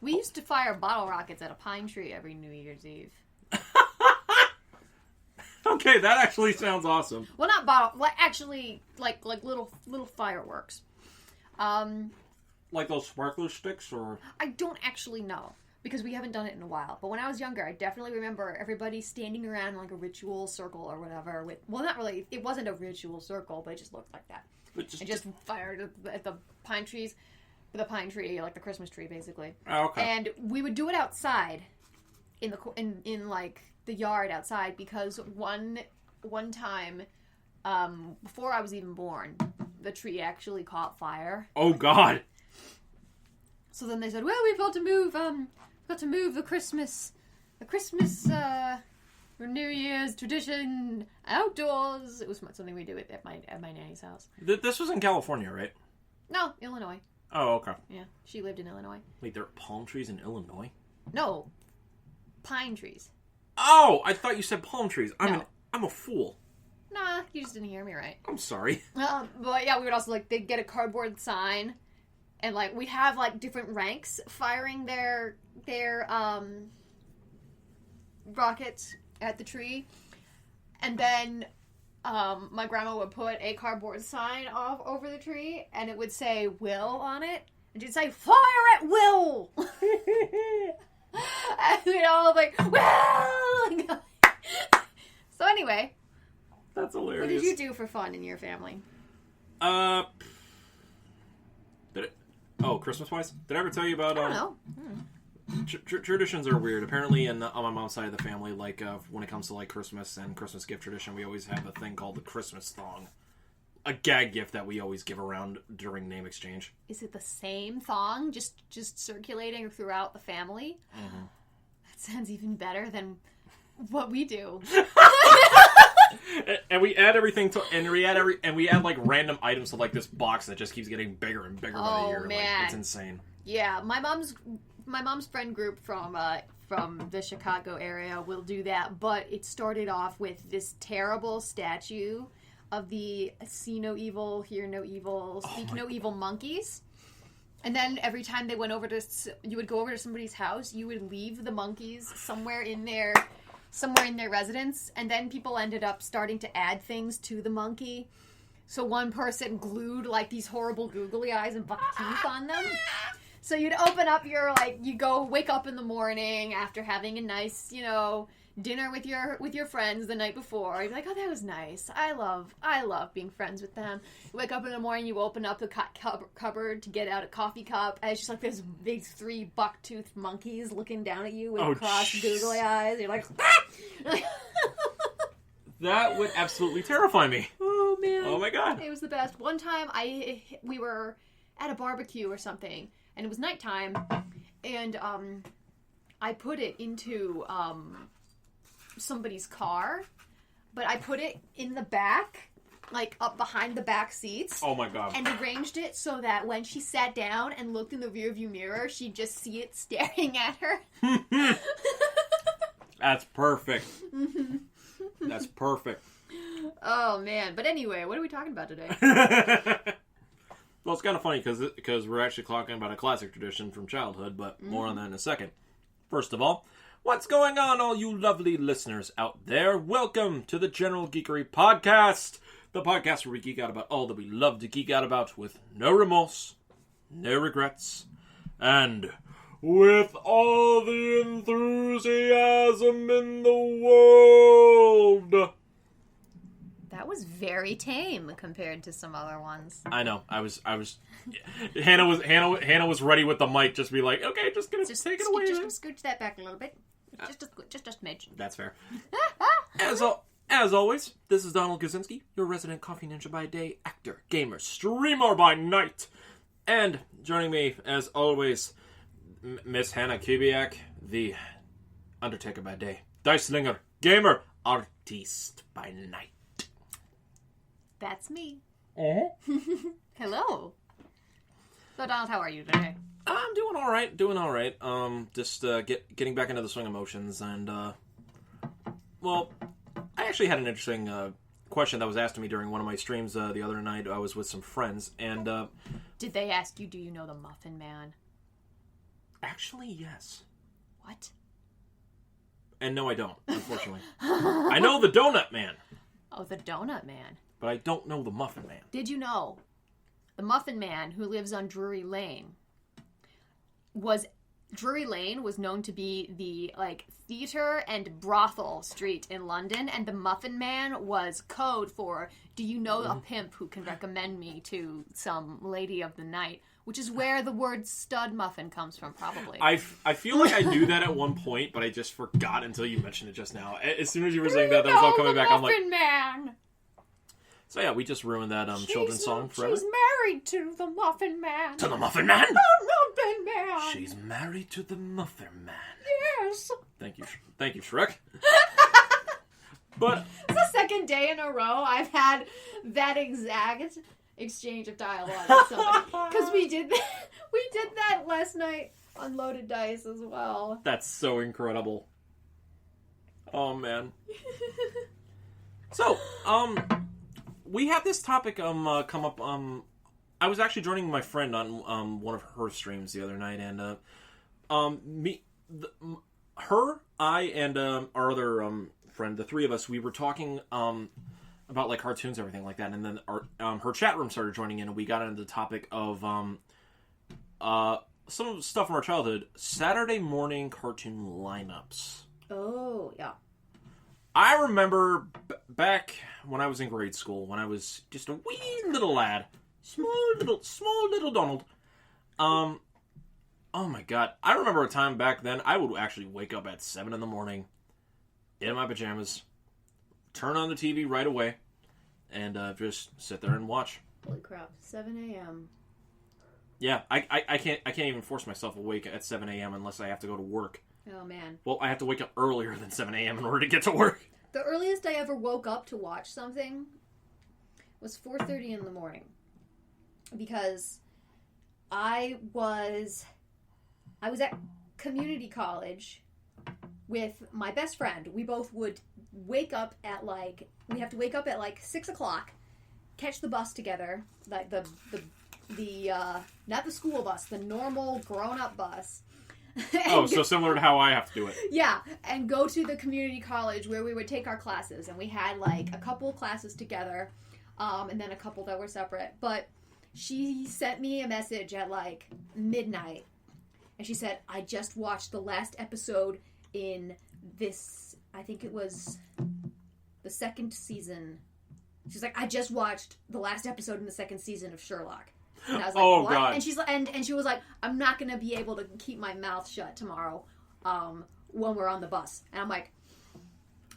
We used to fire bottle rockets at a pine tree every New Year's Eve. Okay, that actually sounds awesome. Well, not bottle, actually, like little fireworks. Like those sparkler sticks, or? I don't actually know, because we haven't done it in a while. But when I was younger, I definitely remember everybody standing around in like a ritual circle or whatever. Well, not really. It wasn't a ritual circle, but it just looked like that. And just fired at the pine trees. The pine tree, like the Christmas tree, basically. Oh, okay. And we would do it outside, in like the yard outside, because one time, before I was even born, the tree actually caught fire. Oh God! So then they said, "Well, we've got to move the Christmas New Year's tradition outdoors." It was something we do at my nanny's house. This was in California, right? No, Illinois. Oh, okay. Yeah, she lived in Illinois. Wait, there are palm trees in Illinois? No, pine trees. Oh, I thought you said palm trees. I'm a fool. Nah, you just didn't hear me right. I'm sorry. But yeah, we would also they'd get a cardboard sign, and we'd have different ranks firing their rockets at the tree, and then my grandma would put a cardboard sign off over the tree, and it would say "Will" on it, and she'd say "Fire at will." And we'd all "Will." So anyway, that's hilarious. What did you do for fun in your family? Christmas wise? Did I ever tell you about? I don't know. Traditions are weird. Apparently, on my mom's side of the family, when it comes to Christmas and Christmas gift tradition, we always have a thing called the Christmas thong, a gag gift that we always give around during name exchange. Is it the same thong, just circulating throughout the family? Mm-hmm. That sounds even better than what we do. And we add everything and we add random items to this box that just keeps getting bigger and bigger by the year. Man. It's insane. Yeah, my mom's friend group from the Chicago area will do that, but it started off with this terrible statue of the see no evil, hear no evil, speak no evil monkeys. And then every time you would go over to somebody's house, you would leave the monkeys somewhere in their residence, and then people ended up starting to add things to the monkey. So one person glued these horrible googly eyes and buck teeth on them. So you'd open up you go wake up in the morning after having a nice, dinner with your friends the night before. You'd be like, oh, that was nice. I love being friends with them. You wake up in the morning, you open up the cupboard to get out a coffee cup, and it's just this big 3 buck-toothed monkeys looking down at you with crossed googly eyes. You're like, ah! That would absolutely terrify me. Oh, man. Oh, my God. It was the best. One time, we were at a barbecue or something, and it was nighttime, and I put it into somebody's car, but I put it in the back, up behind the back seats. Oh my God. And arranged it so that when she sat down and looked in the rearview mirror, she'd just see it staring at her. That's perfect. That's perfect. Oh, man. But anyway, what are we talking about today? Well, it's kind of funny because we're actually talking about a classic tradition from childhood, but more on that in a second. First of all, what's going on, all you lovely listeners out there? Welcome to the General Geekery Podcast, the podcast where we geek out about all that we love to geek out about with no remorse, no regrets, and with all the enthusiasm in the world. That was very tame compared to some other ones. I know. I was. Hannah was ready with the mic, just be like, okay, just take it away. Just scooch that back a little bit. Just a smidge. That's fair. As always, this is Donald Kaczynski, your resident coffee ninja by day, actor, gamer, streamer by night. And joining me, as always, Miss Hannah Kubiak, the Undertaker by day, dice slinger, gamer, artiste by night. That's me. Uh-huh. Hello. So, Donald, how are you today? I'm doing all right. Just getting back into the swing of motions, and well, I actually had an interesting question that was asked to me during one of my streams the other night. I was with some friends, and did they ask you, do you know the Muffin Man? Actually, yes. What? And no, I don't, unfortunately. I know the Donut Man. Oh, the Donut Man. But I don't know the Muffin Man. Did you know the Muffin Man who lives on Drury Lane was known to be the theater and brothel street in London, and the Muffin Man was code for, do you know a pimp who can recommend me to some lady of the night? Which is where the word stud muffin comes from, probably. I feel like I knew that at one point, but I just forgot until you mentioned it just now. As soon as you were saying that was all coming back. I'm like, Muffin Man. So yeah, we just ruined that children's song forever. She's married to the Muffin Man. To the Muffin Man? The Muffin Man. She's married to the Muffin Man. Yes. Thank you, Shrek. But it's the second day in a row I've had that exact exchange of dialogue with somebody, because we did that last night on Loaded Dice as well. That's so incredible. Oh man. So we had this topic come up. I was actually joining my friend on one of her streams the other night, and I and our other friend, the three of us, we were talking about like cartoons, everything like that, and then her chat room started joining in, and we got into the topic of some stuff from our childhood, Saturday morning cartoon lineups. Oh yeah. I remember back when I was in grade school, when I was just a wee little lad, small little Donald. Oh my god, I remember a time back then I would actually wake up at 7 a.m. in my pajamas, turn on the TV right away, and just sit there and watch. Holy crap, 7 a.m. Yeah, I can't even force myself awake at 7 a.m. unless I have to go to work. Oh man. Well, I have to wake up earlier than 7 a.m. in order to get to work. The earliest I ever woke up to watch something was 4:30 in the morning, because I was at community college with my best friend. We both would wake up at we have to wake up at 6 o'clock, catch the bus together, like the not the school bus, the normal grown-up bus. So similar to how I have to do it. Yeah, and go to the community college where we would take our classes, and we had a couple classes together, and then a couple that were separate. But she sent me a message at midnight, and she said, I just watched the last episode in this, I think it was the second season. She's like, I just watched the last episode in the second season of Sherlock. And I was like, oh, what? God. And she's and she was like, I'm not going to be able to keep my mouth shut tomorrow when we're on the bus. And I'm like,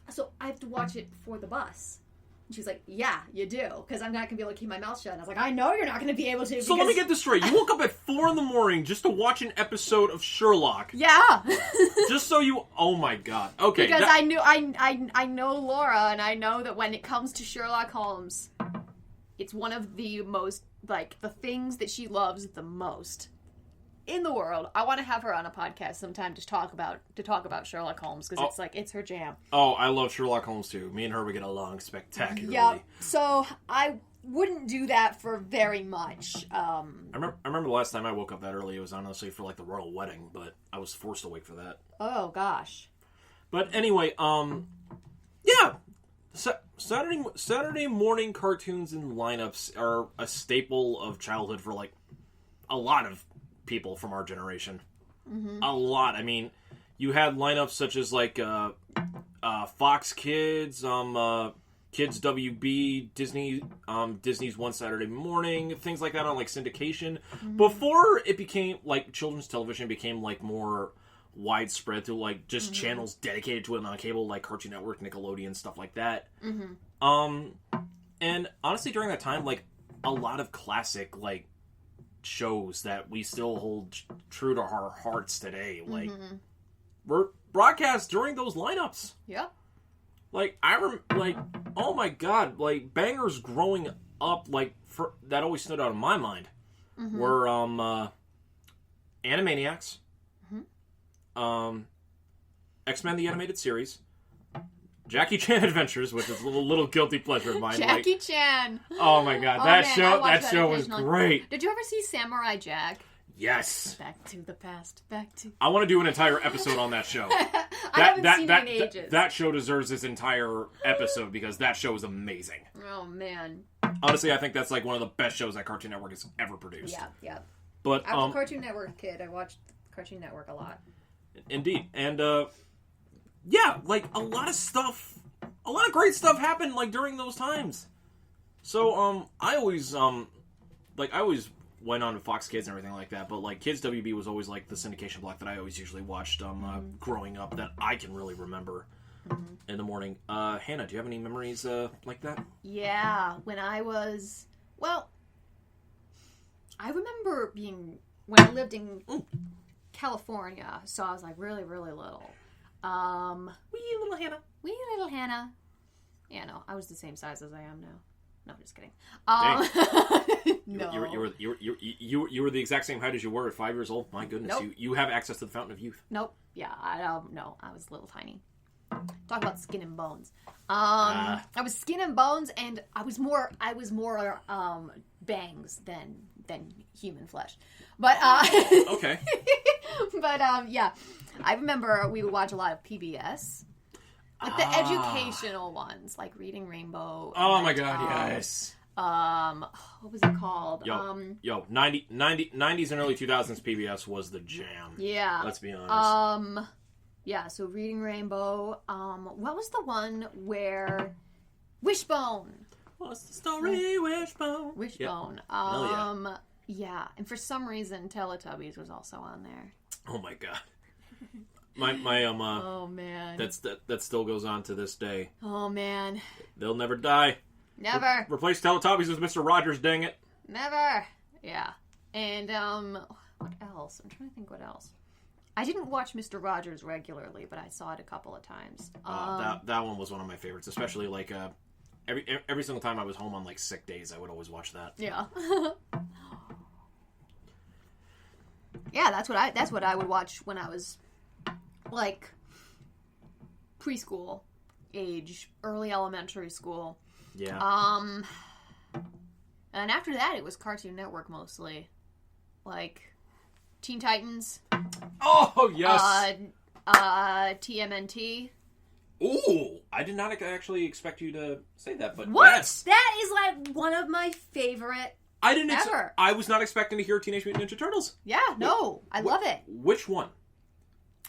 so I have to watch it for the bus. And she's like, yeah, you do, because I'm not going to be able to keep my mouth shut. And I was like, I know you're not going to be able to. So let me get this straight. You woke up at 4 a.m. just to watch an episode of Sherlock. Yeah. Just so you... Oh, my God. Okay. Because I know Laura, and I know that when it comes to Sherlock Holmes, it's one of the most, the things that she loves the most in the world. I want to have her on a podcast sometime to talk about Sherlock Holmes, because it's her jam. Oh, I love Sherlock Holmes too. Me and her would get along spectacularly. Yeah. So I wouldn't do that for very much. I remember the last time I woke up that early. It was honestly for the royal wedding, but I was forced awake for that. Oh gosh. But anyway, yeah. Saturday morning cartoons and lineups are a staple of childhood for a lot of people from our generation. Mm-hmm. A lot. I mean, you had lineups such as Fox Kids, Kids WB, Disney's One Saturday Morning, things like that on syndication. Mm-hmm. Before it became children's television became more widespread through just mm-hmm. channels dedicated to it on cable, Cartoon Network, Nickelodeon, stuff like that. Mm-hmm. And honestly, during that time, a lot of classic shows that we still hold true to our hearts today, mm-hmm. were broadcast during those lineups. Yep. Oh my god, bangers growing up, that always stood out in my mind, mm-hmm. were Animaniacs. X-Men the Animated Series, Jackie Chan Adventures, which is a little guilty pleasure of mine. Jackie Chan. Oh my god, that show was great. Did you ever see Samurai Jack? Yes. Back to the past. Back to... I want to do an entire episode on that show. I haven't seen it in ages. That show deserves this entire episode because that show is amazing. Oh, man. Honestly, I think that's like one of the best shows that Cartoon Network has ever produced. Yeah. But I was a Cartoon Network kid. I watched Cartoon Network a lot. Indeed. And, yeah, like, a lot of great stuff happened, like, during those times. So, I always went on to Fox Kids and everything like that, but, like, Kids WB was always, like, the syndication block that I always usually watched, growing up that I can really remember in the morning. Hannah, do you have any memories, like that? Yeah, when I was... Well, I remember when I lived in California, so I was, like, really, really little. Wee little Hannah. Yeah, no, I was the same size as I am now. No, just kidding. No. You were the exact same height as you were at 5 years old. My goodness, Nope. you have access to the fountain of youth. Nope. Yeah, I was a little tiny. Talk about skin and bones. I was skin and bones, and I was more bangs than human flesh. But Okay. But yeah, I remember we would watch a lot of PBS. Like the educational ones, like Reading Rainbow. Oh my god, yes. What was it called? 90s and early 2000s PBS was the jam. Yeah. Let's be honest. Yeah, so Reading Rainbow. What was the one where Wishbone? What's the story, Wishbone? Wishbone. Yep. Yeah, and for some reason Teletubbies was also on there. Oh my god. My oh man. That still goes on to this day. Oh man. They'll never die. Never. Replace Teletubbies with Mr. Rogers, dang it. Never. Yeah. And what else? I'm trying to think what else. I didn't watch Mr. Rogers regularly, but I saw it a couple of times. That one was one of my favorites, especially like every single time I was home on like sick days, I would always watch that. Yeah. Yeah, that's what I would watch when I was like preschool age, early elementary school. Yeah. And after that it was Cartoon Network mostly. Like Teen Titans. Oh, yes. TMNT. Ooh, I did not actually expect you to say that, but what? Yes. That is like one of my favorite ever. I was not expecting to hear Teenage Mutant Ninja Turtles. Yeah, no. I love it. Which one?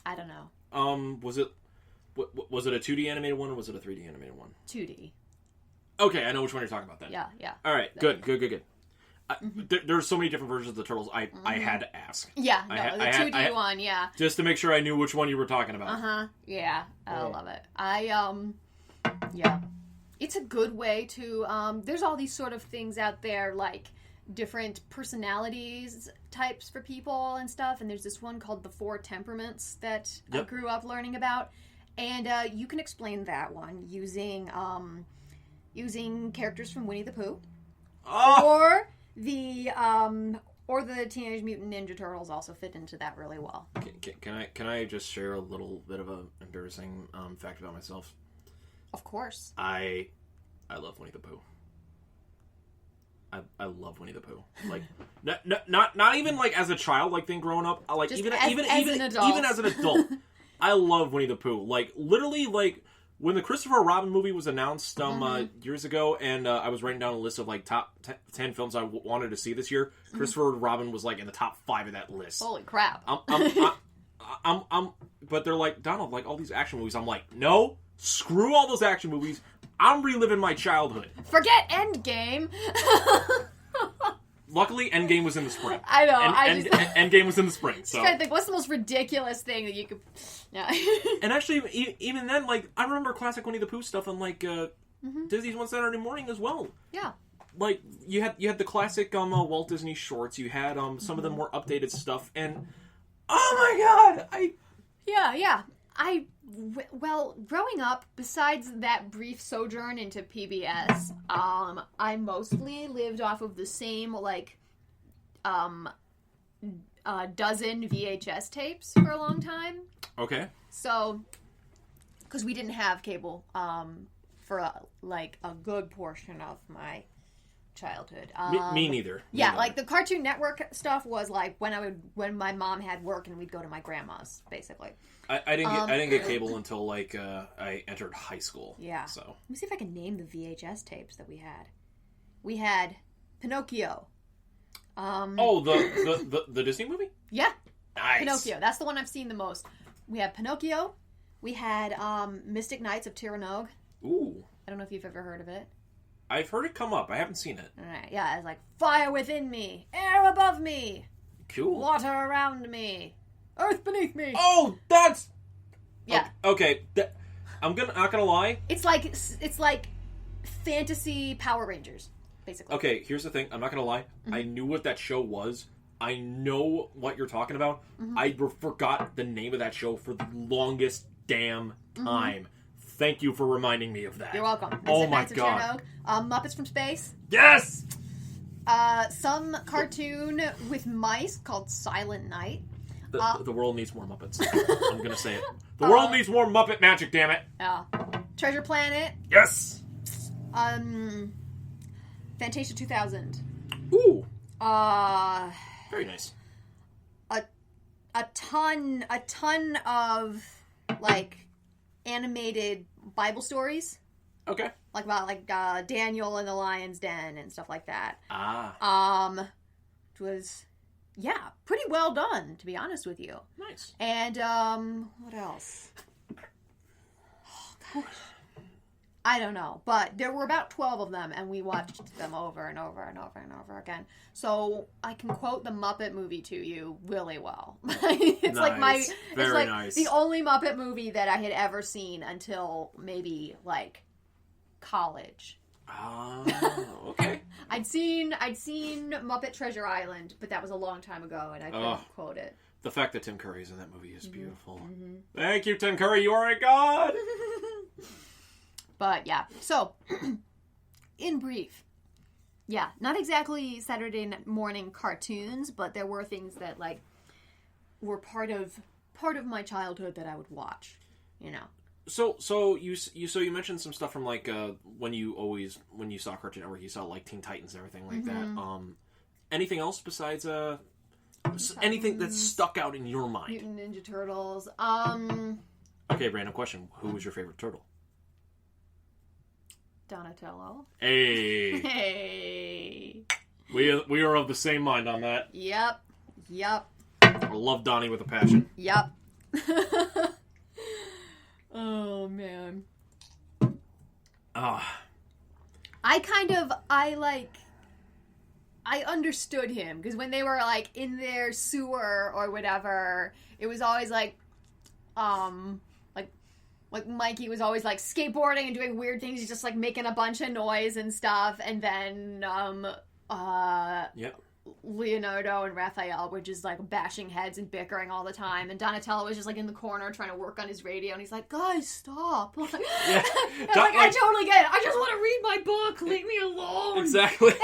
I don't know. Was it a 2D animated one or was it a 3D animated one? 2D. Okay, I know which one you're talking about then. Yeah. All right, good. There's so many different versions of the Turtles, I had to ask. Yeah, no, the 2D one, yeah. Just to make sure I knew which one you were talking about. Uh-huh, yeah. I love it. Yeah. It's a good way to, there's all these sort of things out there, like different personalities types for people and stuff, and there's this one called the 4 Temperaments that I grew up learning about, and you can explain that one using characters from Winnie the Pooh, or the Teenage Mutant Ninja Turtles also fit into that really well. Can I just share a little bit of a embarrassing fact about myself? Of course. I love Winnie the Pooh. I love Winnie the Pooh. Like, not even like as a child, like thing growing up. Like just even an adult. even as an adult, I love Winnie the Pooh. Like literally, like when the Christopher Robin movie was announced years ago, and I was writing down a list of like top 10 films I wanted to see this year. Christopher Robin was like in the top 5 of that list. Holy crap! But they're like, Donald, like all these action movies. I'm like, no, screw all those action movies. I'm reliving my childhood. Forget Endgame. Luckily, Endgame was in the spring. I know. Endgame was in the spring. So I think what's the most ridiculous thing that you could? Yeah. And actually, even then, like I remember classic Winnie the Pooh stuff on like Disney's One Saturday Morning as well. Yeah. Like you had the classic Walt Disney shorts. You had some of the more updated stuff, and oh my god, Yeah. Well, growing up, besides that brief sojourn into PBS, I mostly lived off of the same, like, dozen VHS tapes for a long time. Okay. So, because we didn't have cable, for, a good portion of my childhood. Me neither. Me Yeah, neither. like the Cartoon Network stuff was like when my mom had work and we'd go to my grandma's, basically. I didn't get cable until like I entered high school. Yeah. So Let me see if I can name the VHS tapes that we had. We had Pinocchio. The Disney movie? Yeah. Nice. Pinocchio. That's the one I've seen the most. We had Pinocchio. We had Mystic Knights of Tiranogue. Ooh. I don't know if you've ever heard of it. I've heard it come up. I haven't seen it. All right. Yeah, it's like fire within me, air above me, Cool. water around me, earth beneath me. Oh, that's... Yeah. Okay. I'm not gonna lie. It's like fantasy Power Rangers, basically. Okay, here's the thing. I'm not gonna lie. Mm-hmm. I knew what that show was. I know what you're talking about. Mm-hmm. I forgot the name of that show for the longest damn time. Thank you for reminding me of that. You're welcome. Oh Mystic my Knights of god. Tiranogue, Muppets from Space. Yes! Some cartoon with mice called Silent Night. The world needs more Muppets. I'm gonna say it. The world needs more Muppet magic, damn it. Treasure Planet. Yes! Fantasia 2000. Ooh. Very nice. A ton of like animated Bible stories. Okay. Like about Daniel and the Lion's Den and stuff like that. It was pretty well done, to be honest with you. Nice. And what else? Oh gosh. I don't know, but there were about 12 of them, and we watched them over and over and over and over again. So I can quote the Muppet movie to you really well. It's nice. Very nice. The only Muppet movie that I had ever seen until maybe like college. Okay. I'd seen Muppet Treasure Island, but that was a long time ago, and I couldn't quote it. The fact that Tim Curry's in that movie is beautiful. Mm-hmm. Thank you, Tim Curry. You are a god. But yeah, so in brief, yeah, not exactly Saturday morning cartoons, but there were things that like were part of my childhood that I would watch, you know. So you mentioned some stuff from like when you saw Cartoon Network, you saw like Teen Titans and everything like that. Anything else besides anything that stuck out in your mind? Mutant Ninja Turtles. Okay, random question. Who was your favorite turtle? Donatello. Hey. We are of the same mind on that. Yep. I love Donnie with a passion. Yep. Oh man. I understood him because when they were like in their sewer or whatever, it was always like Mikey was always like skateboarding and doing weird things. He's just like making a bunch of noise and stuff, and then Leonardo and Raphael were just like bashing heads and bickering all the time, and Donatello was just like in the corner trying to work on his radio, and he's like, "Guys, stop!" I totally get it. I just want to read my book. Leave me alone. Exactly.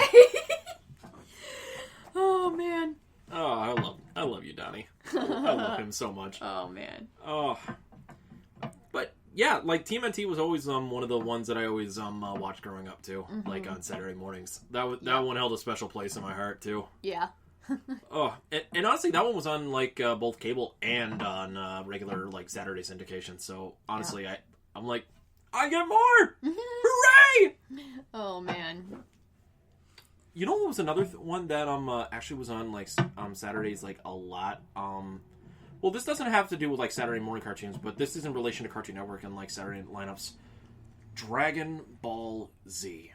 Oh man. Oh, I love you, Donnie. I love him so much. Oh man. Oh. But yeah, like TMNT was always one of the ones that I always watched growing up too, like on Saturday mornings. That one held a special place in my heart too. Yeah. And honestly, that one was on like both cable and on regular like Saturday syndication. So honestly, I'm like, I get more! Hooray! Oh man. You know what was another one that actually was on like Saturdays like a lot. Well, this doesn't have to do with like Saturday morning cartoons, but this is in relation to Cartoon Network and like Saturday lineups. Dragon Ball Z.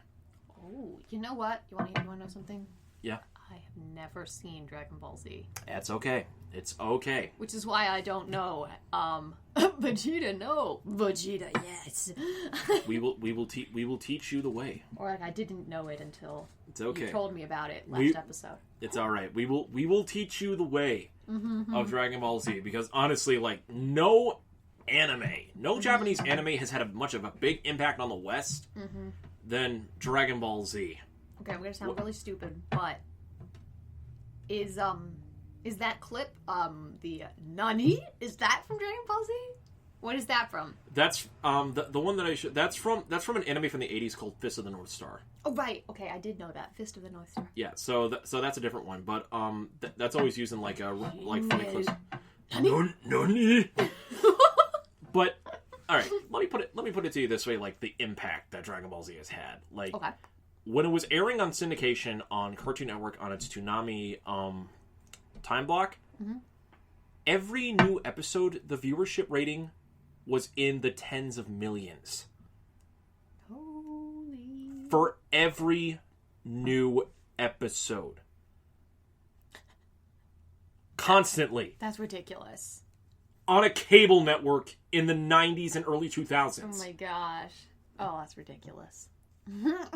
Oh, you know what? You want to know something? Yeah. I have never seen Dragon Ball Z. That's okay. It's okay. Which is why I don't know. Vegeta, no. Vegeta, yes. we will teach you the way. Or like I didn't know it until it's okay. You told me about it last episode. It's all right. We will teach you the way of Dragon Ball Z, because honestly, like no Japanese anime has had much of a big impact on the West than Dragon Ball Z. Okay, I'm gonna sound really stupid, but is that clip the Nani? Is that from Dragon Ball Z? What is that from? That's the one that I should. That's from an anime from the 80s called Fist of the North Star. Oh right, okay, I did know that. Fist of the North Star. Yeah, so that's a different one, but that's always used in like funny clips. Nani? But all right, let me put it to you this way: like the impact that Dragon Ball Z has had. Like when it was airing on syndication on Cartoon Network on its Toonami time block, every new episode, the viewership rating was in the tens of millions. Holy. For every new episode. Constantly. That's ridiculous. On a cable network in the 90s and early 2000s. Oh my gosh. Oh, that's ridiculous.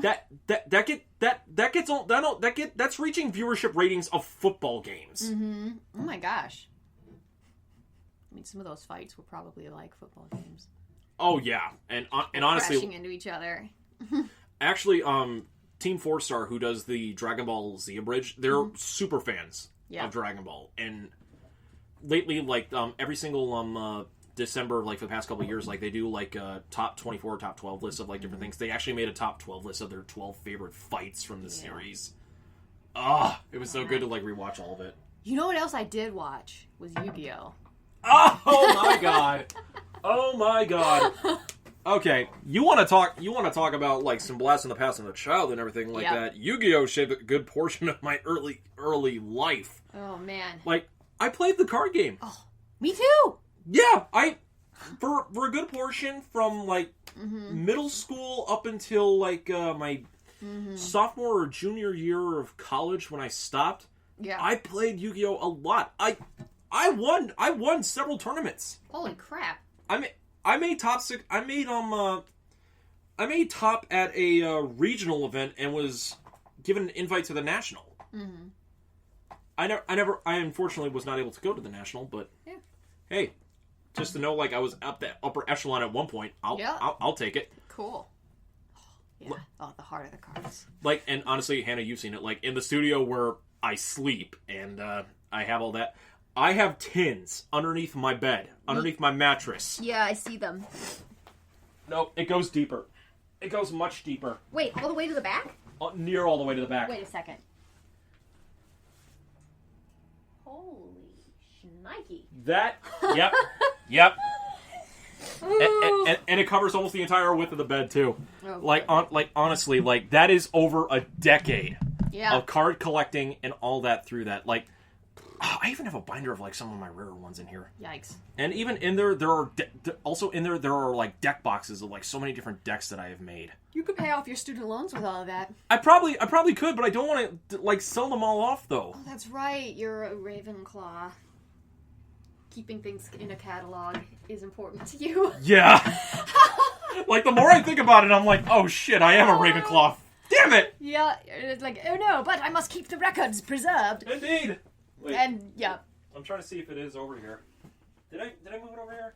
That's reaching viewership ratings of football games. Mm-hmm. Oh my gosh. I mean, some of those fights were probably like football games. Oh yeah, and honestly, crashing into each other. Actually, Team 4-Star, who does the Dragon Ball Z abridged, they're super fans of Dragon Ball, and lately, like every single December, like for the past couple of years, like they do like top 24, top 12 lists of like different things. They actually made a top 12 list of their 12 favorite fights from the series. It was so good to like rewatch all of it. You know what else I did watch was Yu-Gi-Oh. Oh my god! Oh my god! Okay, you want to talk about like some blast in the past and the child and everything like that. Yu-Gi-Oh shaped a good portion of my early life. Oh man! Like I played the card game. Oh, me too. Yeah, for a good portion from like middle school up until like my sophomore or junior year of college when I stopped. Yeah, I played Yu-Gi-Oh a lot. I won several tournaments. Holy crap! I made top six. I made top at a regional event and was given an invite to the national. Mm-hmm. I unfortunately was not able to go to the national, but hey, just to know, like I was up that upper echelon at one point. I'll take it. Cool. Yeah. The heart of the cards. Like, and honestly, Hannah, you've seen it. Like in the studio where I sleep and I have all that. I have tins underneath my bed, underneath my mattress. Yeah, I see them. Nope, it goes deeper. It goes much deeper. Wait, all the way to the back? Near all the way to the back. Wait a second. Holy shnikey. That, yep. And it covers almost the entire width of the bed, too. Oh, honestly, like, that is over a decade of card collecting and all that through that. Like, I even have a binder of like some of my rarer ones in here. Yikes! And even in there are also in there are like deck boxes of like so many different decks that I have made. You could pay off your student loans with all of that. I probably could, but I don't want to like sell them all off though. Oh, that's right. You're a Ravenclaw. Keeping things in a catalog is important to you. Yeah. Like the more I think about it, I'm like, oh shit, I am a Ravenclaw. Damn it. Yeah, it's like, oh no, but I must keep the records preserved. Indeed. Wait, and I'm trying to see if it is over here. Did I move it over here?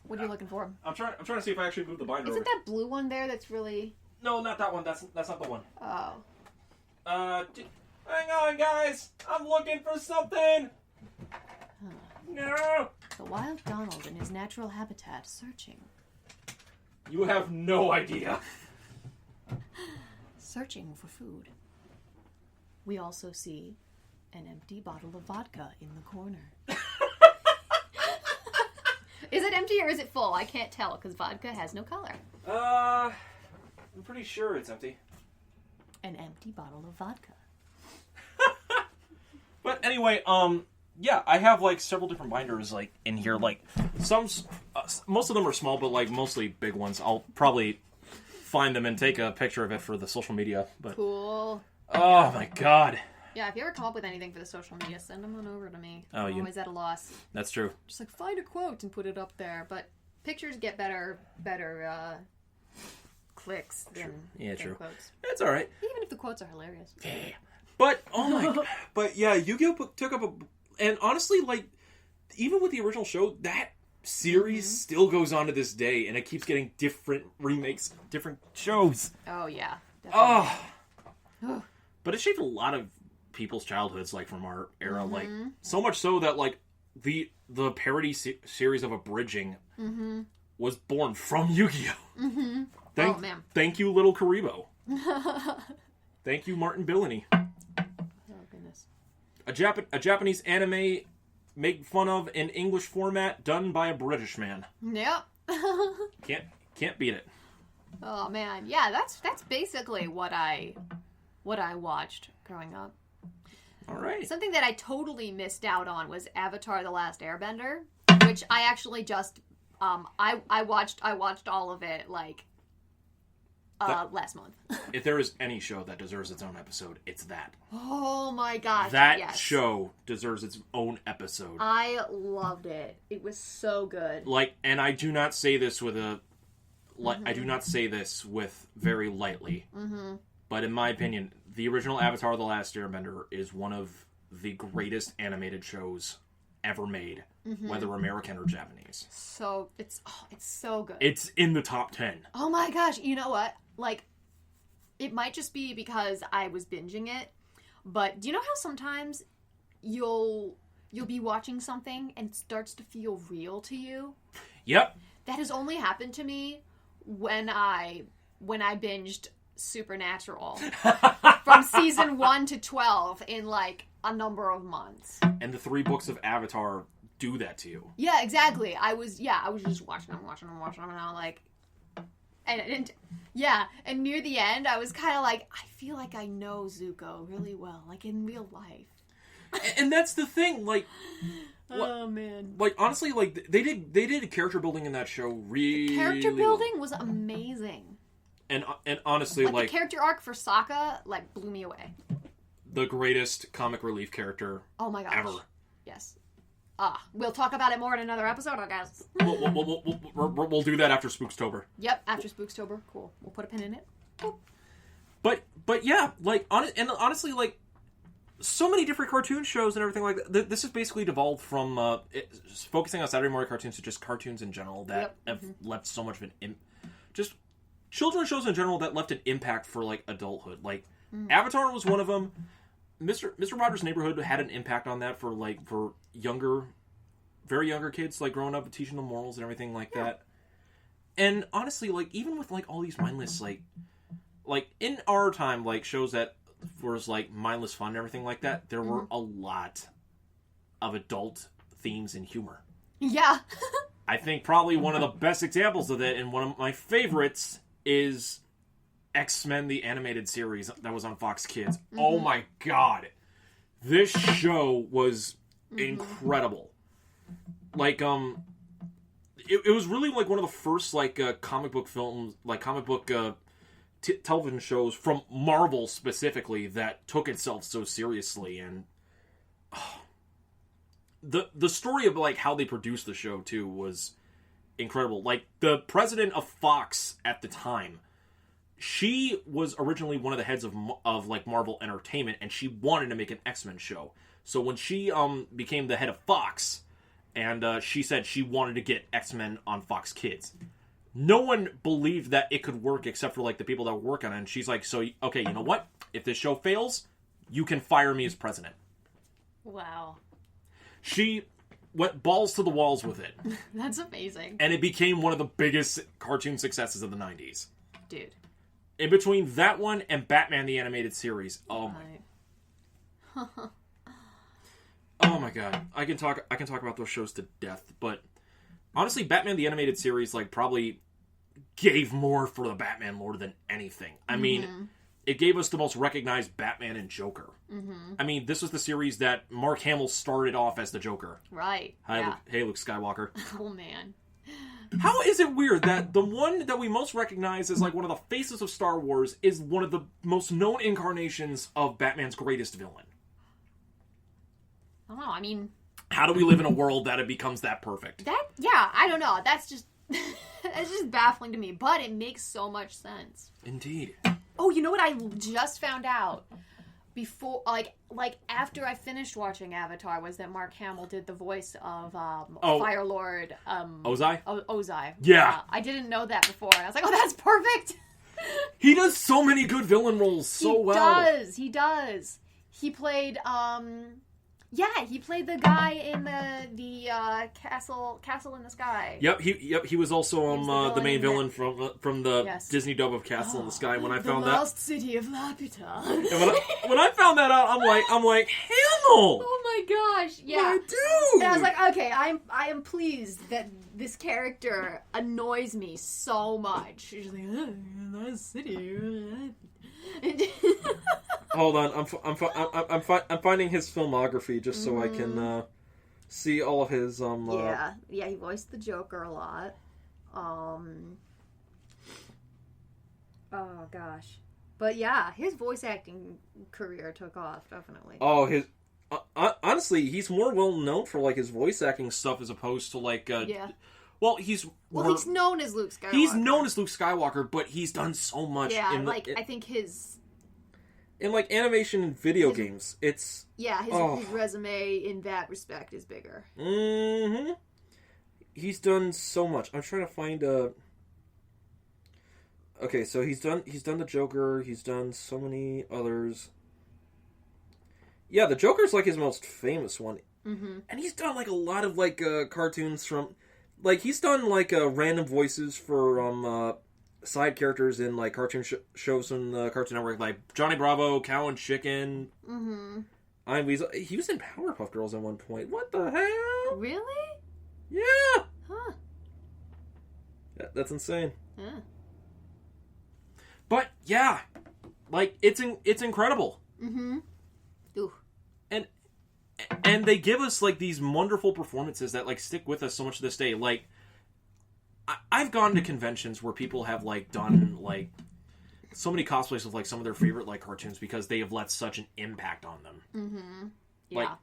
What are you looking for? I'm trying to see if I actually moved the binder. Isn't that blue one there? That's really. No, not that one. That's not the one. Oh. Hang on, guys. I'm looking for something. No. The wild Donald in his natural habitat, searching. You have no idea. Searching for food. We also see an empty bottle of vodka in the corner. Is it empty or is it full? I can't tell because vodka has no color. I'm pretty sure it's empty. An empty bottle of vodka. But anyway, yeah, I have like several different binders like in here. Like most of them are small, but like mostly big ones. I'll probably find them and take a picture of it for the social media. But cool. Oh my god. Yeah, if you ever come up with anything for the social media, send them on over to me. Oh, I'm always at a loss. That's true. Just like find a quote and put it up there. But pictures get better clicks than quotes. It's all right. Even if the quotes are hilarious. Yeah. But oh my god. But yeah, Yu-Gi-Oh took up and honestly, like even with the original show, that series still goes on to this day, and it keeps getting different remakes, different shows. Oh yeah. Definitely. Oh. But it shaped a lot of people's childhoods, like from our era, like so much so that like the parody series of Abridging was born from Yu-Gi-Oh! Mm-hmm. Oh, man. Thank you, Little Karibo. Thank you, Martin Billany. Oh, goodness. A Japanese anime made fun of in English format done by a British man. Yep. Can't beat it. Oh, man. Yeah, that's basically what I watched growing up. All right. Something that I totally missed out on was Avatar: The Last Airbender, which I actually just I watched all of it last month. If there is any show that deserves its own episode, it's that. Oh my gosh. That show deserves its own episode. I loved it. It was so good. And I do not say this with I do not say this with very lightly. Mm-hmm. But in my opinion, the original Avatar: The Last Airbender is one of the greatest animated shows ever made, whether American or Japanese. So it's so good. It's in the top 10. Oh my gosh! You know what? It might just be because I was binging it, but do you know how sometimes you'll be watching something and it starts to feel real to you? Yep. That has only happened to me when I binged Supernatural from season 1 to 12 in a number of months. And the 3 books of Avatar do that to you. Yeah, exactly. I was just watching them, and I'm like, and near the end, I was kind of like, I feel like I know Zuko really well, in real life. And that's the thing, oh man. Honestly, they did character building in that show really. The character building was amazing. And honestly, the character arc for Sokka blew me away. The greatest comic relief character. Oh my gosh. Ever. Yes. We'll talk about it more in another episode, I guess. We'll do that after Spookstober. Yep, after Spookstober. Cool. We'll put a pin in it. Cool. But yeah, honestly, so many different cartoon shows and everything like that. This has basically devolved from focusing on Saturday morning cartoons to just cartoons in general that have left so much of an just children's shows in general that left an impact for adulthood. Avatar was one of them. Mr. Rogers' Neighborhood had an impact on that for very younger kids, growing up and teaching them morals and everything like that. And honestly, even with all these mindless in our time, shows that was mindless fun and everything like that, there were a lot of adult themes and humor. Yeah. I think probably one of the best examples of that, and one of my favorites, is X-Men, the animated series that was on Fox Kids. Oh my god. This show was incredible. It was really one of the first comic book films, comic book television shows from Marvel specifically that took itself so seriously. And the story of how they produced the show too was incredible. The president of Fox at the time, she was originally one of the heads of Marvel Entertainment, and she wanted to make an X-Men show. So when she became the head of Fox, and she said she wanted to get X-Men on Fox Kids, no one believed that it could work except for the people that were working on it. And she's like, so okay, you know what? If this show fails, you can fire me as president. Wow. She went balls to the walls with it. That's amazing. And it became one of the biggest cartoon successes of the 90s. Dude. In between that one and Batman the Animated Series, oh my, oh my god, I can talk about those shows to death. But honestly, Batman the Animated Series probably gave more for the Batman lore than anything. I mean, it gave us the most recognized Batman and Joker. I mean, this was the series that Mark Hamill started off as the Joker. Right. Hey, Luke Skywalker. Oh man. How is it weird that the one that we most recognize as one of the faces of Star Wars is one of the most known incarnations of Batman's greatest villain? I don't know. I mean, how do we live in a world that it becomes that perfect? I don't know. That's just it's just baffling to me, but it makes so much sense. Indeed. Oh, you know what I just found out? Before, after I finished watching Avatar, was that Mark Hamill did the voice of Fire Lord Ozai? Ozai. Yeah. I didn't know that before, and I was like, oh, that's perfect! He does so many good villain roles so well. He does. He played, Yeah, he played the guy in the Castle in the Sky. Yep, he was also the main villain from the Yes. Disney dub of Castle in the Sky. When I found the that, lost city of Laputa. and when I found that out, I'm like, Hamill! Oh my gosh! Yeah, My dude! And I was like, okay, I am pleased that this character annoys me so much. She's like, lost city. Hold on, I'm finding his filmography just so I can see all of his yeah, he voiced the Joker a lot. Oh gosh, but yeah, his voice acting career took off definitely. Oh, his honestly, he's more well known for like his voice acting stuff as opposed to like yeah. Well, he's known as Luke Skywalker. He's known as Luke Skywalker, but he's done so much. Yeah, I think his in like animation and video games, it's his resume in that respect is bigger. Mm-hmm. He's done so much. I'm trying to find a. Okay, so he's done the Joker. He's done so many others. Yeah, the Joker's like his most famous one, and he's done like a lot of like cartoons from, like he's done like random voices for side characters in like cartoon shows on the Cartoon Network, like Johnny Bravo, Cow and Chicken. He was in Powerpuff Girls at one point. What the hell? Really? Yeah. Huh. Yeah, that's insane. Yeah. But yeah, like it's incredible. Ooh. And they give us like these wonderful performances that like stick with us so much to this day. Like I've gone to conventions where people have like done like so many cosplays of like some of their favorite like cartoons because they have left such an impact on them. Yeah.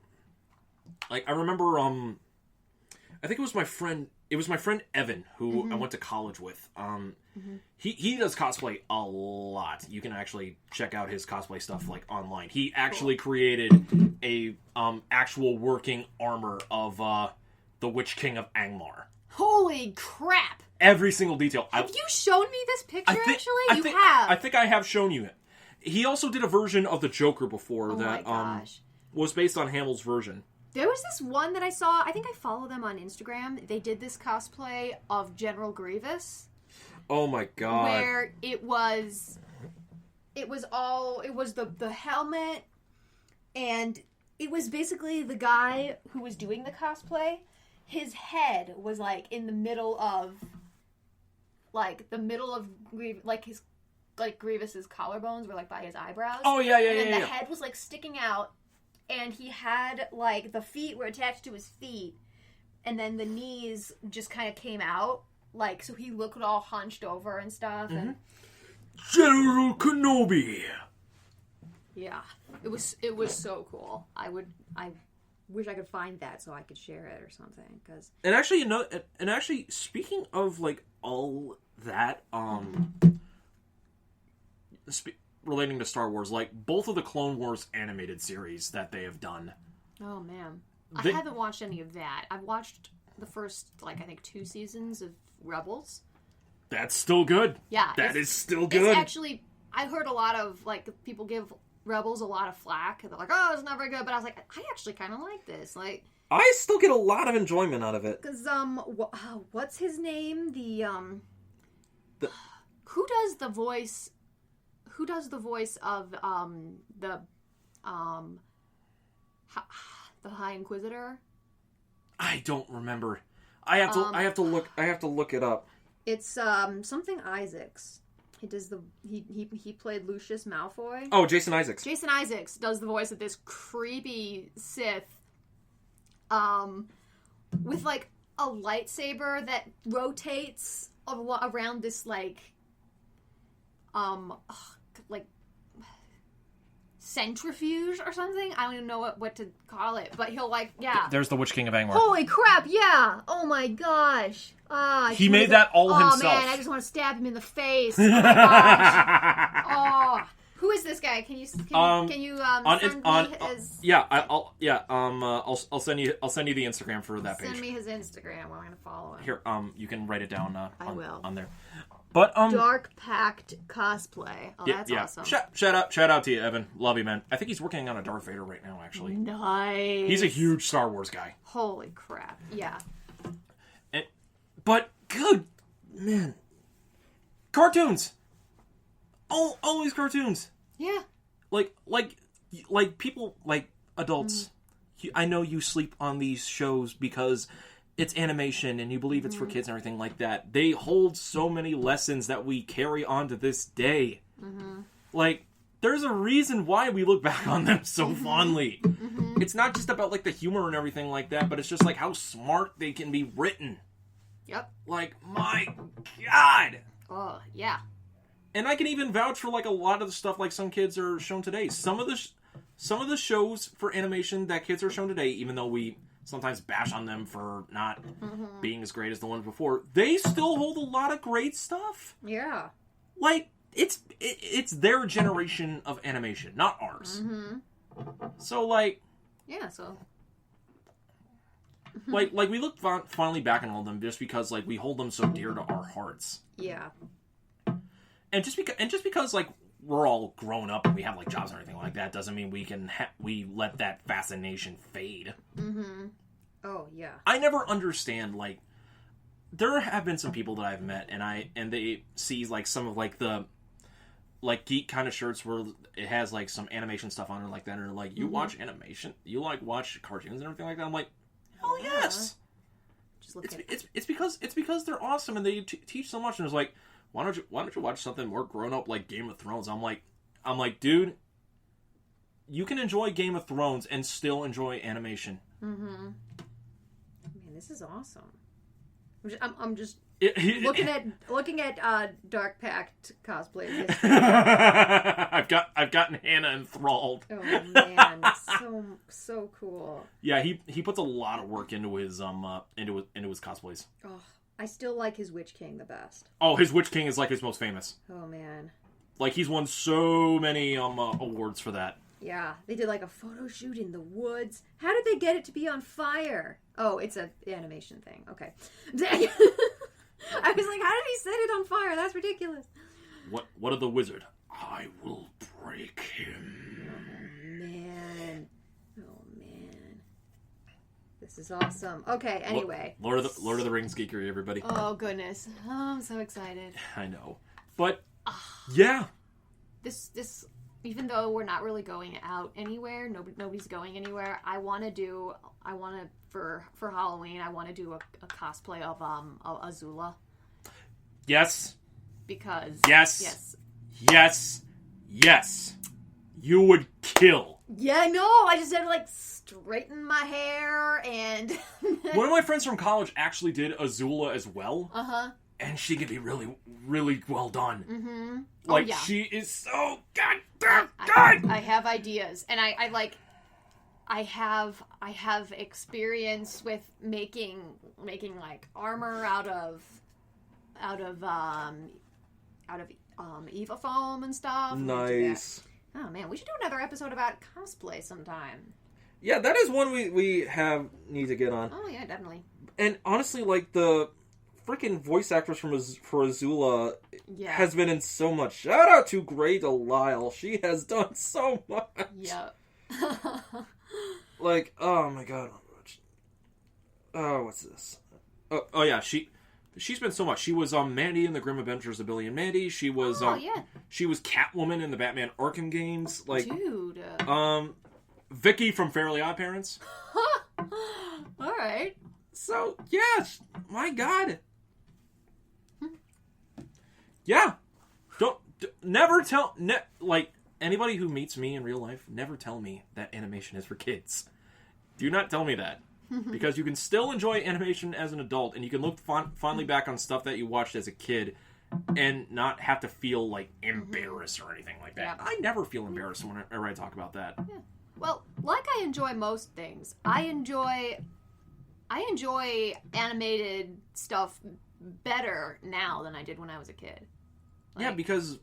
Like I remember I think it was my friend Evan who I went to college with. He does cosplay a lot. You can actually check out his cosplay stuff like online. He actually created a actual working armor of the Witch King of Angmar. Holy crap! Every single detail. Have you shown me this picture, actually? You have. I think I have shown you it. He also did a version of the Joker before that was based on Hamill's version. There was this one that I saw. I think I follow them on Instagram. They did this cosplay of General Grievous. Oh my god! Where it was the helmet, and it was basically the guy who was doing the cosplay. His head was like in the middle of Grievous's collarbones were like by his eyebrows. Oh yeah. And then the head was like sticking out. And he had, like, the feet were attached to his feet, and then the knees just kind of came out, like, so he looked all hunched over and stuff. And General Kenobi! Yeah. It was so cool. I wish I could find that so I could share it or something, because... And actually, speaking of, like, all that, relating to Star Wars, like both of the Clone Wars animated series that they have done. Oh man, I haven't watched any of that. I've watched the first, like I think 2 seasons of Rebels. That's still good. Yeah, that is still good. It's actually, I heard a lot of like people give Rebels a lot of flack. They're like, "Oh, it's not very good," but I was like, I actually kind of like this. Like, I still get a lot of enjoyment out of it. Because what's his name? Who does the voice? Who does the voice of the High Inquisitor? I don't remember. I have to look it up. It's something Isaacs. He does he played Lucius Malfoy. Oh, Jason Isaacs. Jason Isaacs does the voice of this creepy Sith with like a lightsaber that rotates around this like centrifuge or something. I don't even know what to call it, but he'll like, yeah. There's the Witch King of Angmar. Holy crap, yeah. Oh my gosh. He made that all himself. Oh man, I just want to stab him in the face. Oh my gosh. Oh. Who is this guy? Can you send me his? Yeah, I'll send you the Instagram for that page. Send me his Instagram. I'm gonna follow him. Here, you can write it down. I will on there. But Dark Pact cosplay. Oh, that's awesome. Shout out to you, Evan. Love you, man. I think he's working on a Darth Vader right now, actually. Nice. He's a huge Star Wars guy. Holy crap! Yeah. But good man, cartoons. Always cartoons. Yeah. Like people, like adults. I know you sleep on these shows because it's animation and you believe it's for kids and everything like that. They hold so many lessons that we carry on to this day. Like, there's a reason why we look back on them so fondly. It's not just about, like, the humor and everything like that, but it's just, like, how smart they can be written. Yep. Like, my God! Oh, yeah. And I can even vouch for, like, a lot of the stuff, like, some kids are shown today. Some of the shows for animation that kids are shown today, even though we sometimes bash on them for not being as great as the ones before, they still hold a lot of great stuff. Yeah. Like, it's their generation of animation, not ours. So, like... Yeah, so... like we look fondly back on all of them just because, like, we hold them so dear to our hearts. Yeah. And just because, like, we're all grown up and we have, like, jobs and everything like that doesn't mean we let that fascination fade. Oh, yeah. I never understand, like, there have been some people that I've met and they see, like, some of, like, the, like, geek kind of shirts where it has, like, some animation stuff on it like that, and they're like, you watch animation? You, like, watch cartoons and everything like that? I'm like, hell yes! Just look It's because they're awesome and they teach so much, and it's like, why don't you watch something more grown up like Game of Thrones? I'm like, dude, you can enjoy Game of Thrones and still enjoy animation. Man, this is awesome. I'm just looking at Dark Pact cosplay. I've gotten Hannah enthralled. Oh man, so cool. Yeah, he puts a lot of work into his cosplays. Oh, I still like his Witch King the best. Oh, his Witch King is like his most famous. Oh man. Like, he's won so many awards for that. Yeah, they did like a photo shoot in the woods. How did they get it to be on fire? Oh, it's an animation thing. Okay. Dang. I was like, how did he set it on fire? That's ridiculous. What of the wizard? I will break him. Oh man. This is awesome. Okay, anyway. Lord of the Rings geekery, everybody. Oh goodness. Oh, I'm so excited. I know. But yeah. This even though we're not really going out anywhere, nobody's going anywhere, for Halloween, I want to do a cosplay of Azula. Yes. Because Yes. You would kill. Yeah, no, I just had to, like, straighten my hair and... One of my friends from college actually did Azula as well. Uh-huh. And she could be really, really well done. Mm-hmm. Like, she is so goddamn good! I have ideas. And I have experience with making like armor out of Eva foam and stuff. Nice. Oh man, we should do another episode about cosplay sometime. Yeah, that is one we need to get on. Oh yeah, definitely. And honestly, like, the freaking voice actress for Azula has been in so much. Shout out to Grey Delisle. She has done so much. Yep. Like, oh my god. Oh, what's this? Oh yeah, she's been so much. She was Mandy in the Grim Adventures of Billy and Mandy. She was she was Catwoman in the Batman Arkham games. Like, dude. Vicky from Fairly Odd Parents. All right. So yeah, my god. Yeah. Never tell like anybody who meets me in real life. Never tell me that animation is for kids. Do not tell me that. Because you can still enjoy animation as an adult, and you can look fondly back on stuff that you watched as a kid and not have to feel, like, embarrassed or anything like that. Yeah. I never feel embarrassed whenever I talk about that. Yeah. Well, like I enjoy most things, I enjoy animated stuff better now than I did when I was a kid. Like, yeah, because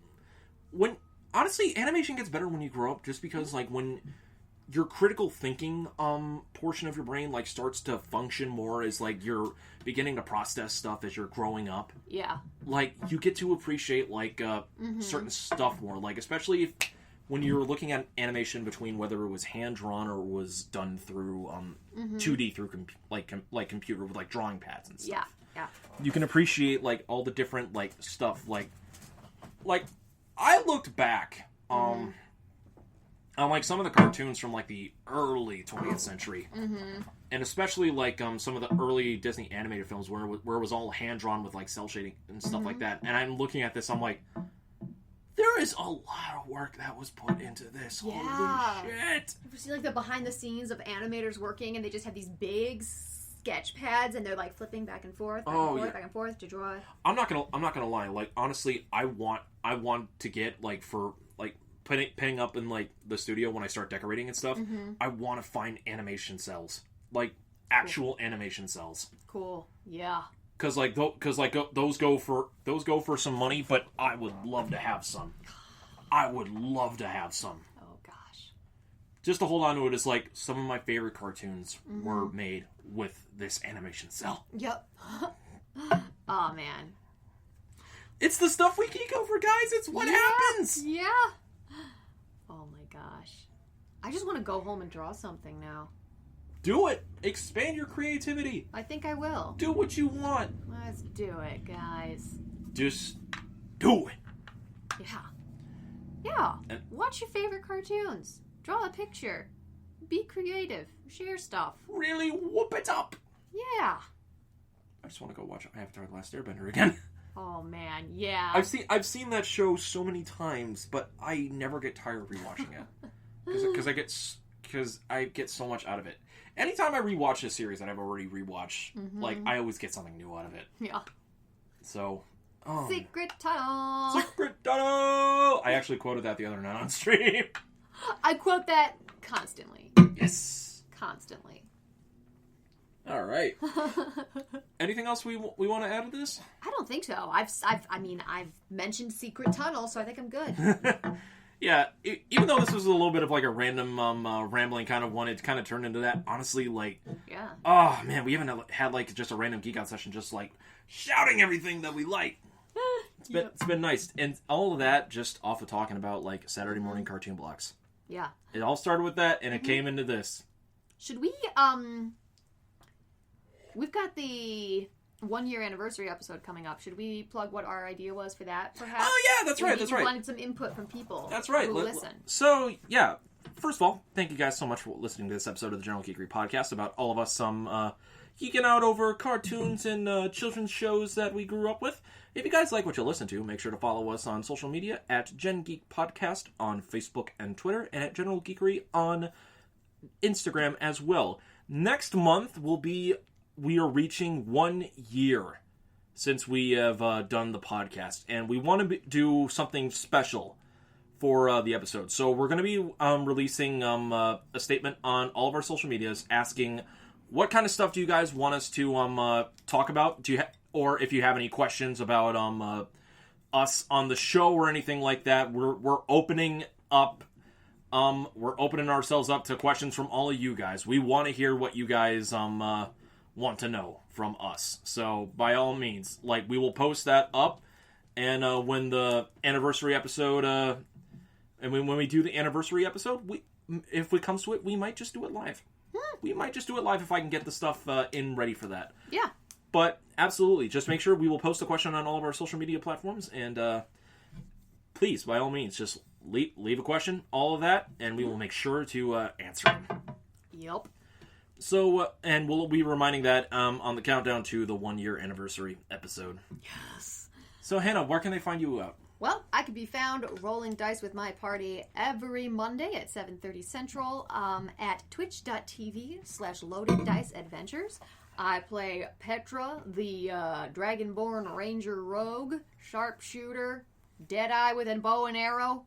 honestly, animation gets better when you grow up, just because, like, when your critical thinking portion of your brain like starts to function more as like you're beginning to process stuff as you're growing up. Yeah. Like you get to appreciate like certain stuff more, like especially if when you're looking at animation between whether it was hand drawn or was done through 2D through computer with like drawing pads and stuff. Yeah. You can appreciate like all the different like stuff like I looked back on like some of the cartoons from like the early 20th century, and especially like some of the early Disney animated films where it was all hand drawn with like cell shading and stuff like that. And I'm looking at this, I'm like, there is a lot of work that was put into this. Yeah. Holy shit! You see like the behind the scenes of animators working, and they just have these big sketch pads, and they're like flipping back and forth, back and forth to draw. I'm not gonna lie. Like honestly, I want to get like for like putting up in like the studio when I start decorating and stuff. I want to find animation cells, like actual animation cells. Cool. Yeah. Because those go for some money, but I would love to have some. I would love to have some. Oh gosh. Just to hold on to it is like some of my favorite cartoons were made with this animation cell. Yep. Oh man. It's the stuff we geek over, guys. It's what happens. Yeah. Oh my gosh. I just want to go home and draw something now. Do it. Expand your creativity. I think I will. Do what you want. Let's do it, guys. Just do it. Yeah. Yeah. Watch your favorite cartoons. Draw a picture. Be creative. Share stuff. Really whoop it up. Yeah. I just want to go watch Avatar: The Last Airbender again. Oh man, yeah. I've seen that show so many times, but I never get tired of rewatching it because I get so much out of it. Anytime I rewatch a series that I've already rewatched, like I always get something new out of it. Yeah. So, Secret Tunnel. Secret Tunnel. I actually quoted that the other night on stream. I quote that constantly. Yes. Constantly. All right. Anything else we want to add to this? I don't think so. I've mentioned Secret Tunnel, so I think I'm good. Yeah, even though this was a little bit of like a random rambling kind of one, it kind of turned into that. Honestly, like, yeah. Oh man, we haven't had like just a random geek out session, just like shouting everything that we like. It's been nice, and all of that just off of talking about like Saturday morning cartoon blocks. Yeah, it all started with that, and it came into this. Should we We've got the 1-year anniversary episode coming up. Should we plug what our idea was for that, perhaps? Oh, yeah, that's right. We wanted some input from people. That's right. Who listen. So, yeah. First of all, thank you guys so much for listening to this episode of the General Geekery Podcast about all of us geeking out over cartoons and children's shows that we grew up with. If you guys like what you listen to, make sure to follow us on social media at Gen Geek Podcast on Facebook and Twitter, and at General Geekery on Instagram as well. Next month we are reaching 1 year since we have done the podcast, and we want to do something special for the episode. So we're going to be releasing a statement on all of our social medias asking what kind of stuff do you guys want us to talk about? Or if you have any questions about us on the show or anything like that, we're opening up. We're opening ourselves up to questions from all of you guys. We want to hear what you guys want to know from us. So by all means, like, we will post that up, and when the anniversary episode and when we do the anniversary episode, if it comes to it, we might just do it live. We might just do it live if I can get the stuff in ready for that. Yeah. But absolutely, just make sure we will post a question on all of our social media platforms, and please, by all means, just leave a question, all of that, and we will make sure to answer it. Yep. So, and we'll be reminding that on the countdown to the 1-year anniversary episode. Yes. So, Hannah, where can they find you out? Well, I can be found rolling dice with my party every Monday at 7:30 Central at twitch.tv/loadeddiceadventures. I play Petra, the Dragonborn Ranger Rogue, Sharpshooter, Deadeye with a bow and arrow.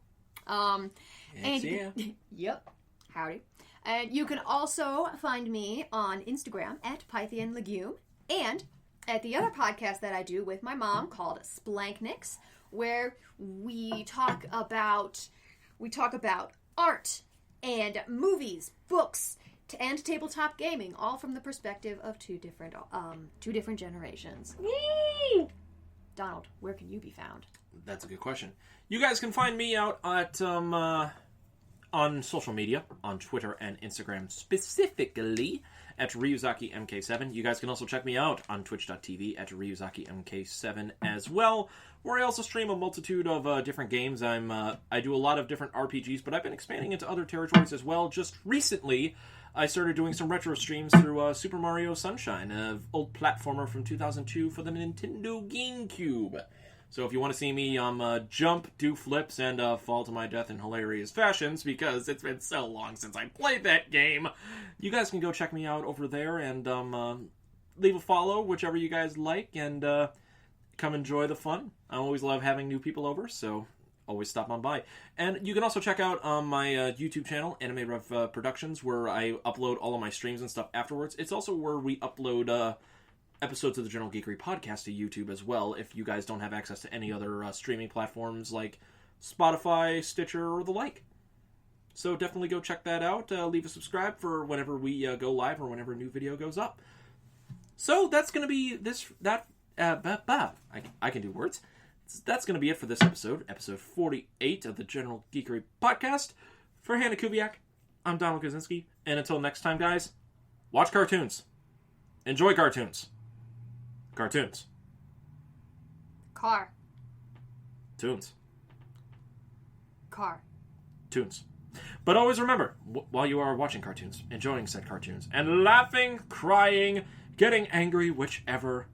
Yep. Howdy. And you can also find me on Instagram at Pythian Legume, and at the other podcast that I do with my mom called Splankniks, where we talk about art and movies, books, and tabletop gaming, all from the perspective of two different generations. Woo! Donald, where can you be found? That's a good question. You guys can find me out at on social media, on Twitter and Instagram specifically, at Ryuzaki MK7. You guys can also check me out on twitch.tv at Ryuzaki MK7 as well, where I also stream a multitude of different games. I do a lot of different RPGs, but I've been expanding into other territories as well. Just recently, I started doing some retro streams through Super Mario Sunshine, an old platformer from 2002 for the Nintendo GameCube. So if you want to see me jump, do flips, and fall to my death in hilarious fashions, because it's been so long since I played that game, you guys can go check me out over there and leave a follow, whichever you guys like, and come enjoy the fun. I always love having new people over, so always stop on by. And you can also check out my YouTube channel, Anime Rev Productions, where I upload all of my streams and stuff afterwards. It's also where we upload episodes of the General Geekery podcast to YouTube as well, if you guys don't have access to any other streaming platforms like Spotify, Stitcher, or the like. So definitely go check that out. Leave a subscribe for whenever we go live or whenever a new video goes up. So that's going to be I can do words. That's going to be it for this episode 48 of the General Geekery podcast. For Hannah Kubiak, I'm Donald Kaczynski, and until next time, guys, watch cartoons. Enjoy cartoons. Cartoons. Car. Tunes. Car. Tunes. But always remember, while you are watching cartoons, enjoying said cartoons, and laughing, crying, getting angry, whichever,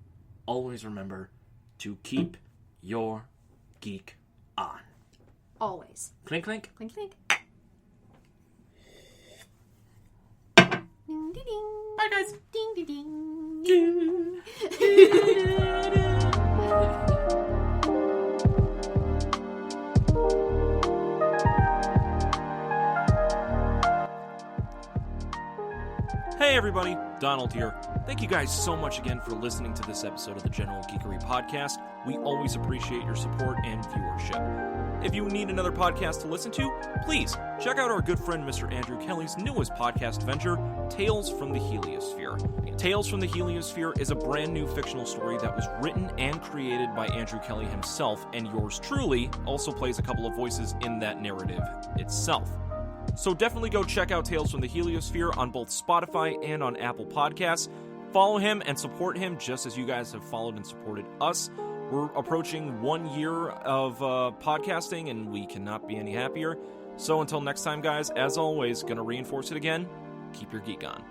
always remember to keep your geek on. Always. Clink, clink. Clink, clink. Ding, ding, ding. Bye, guys. Ding, ding, ding. Hey everybody, Donald here. Thank you guys so much again for listening to this episode of the General Geekery podcast. We always appreciate your support and viewership. If you need another podcast to listen to, please check out our good friend Mr. Andrew Kelly's newest podcast venture, Tales from the Heliosphere. Tales from the Heliosphere is a brand new fictional story that was written and created by Andrew Kelly himself, and yours truly also plays a couple of voices in that narrative itself. So definitely go check out Tales from the Heliosphere on both Spotify and on Apple Podcasts. Follow him and support him just as you guys have followed and supported us. We're approaching 1 year of podcasting, and we cannot be any happier. So until next time, guys, as always, gonna reinforce it again, keep your geek on.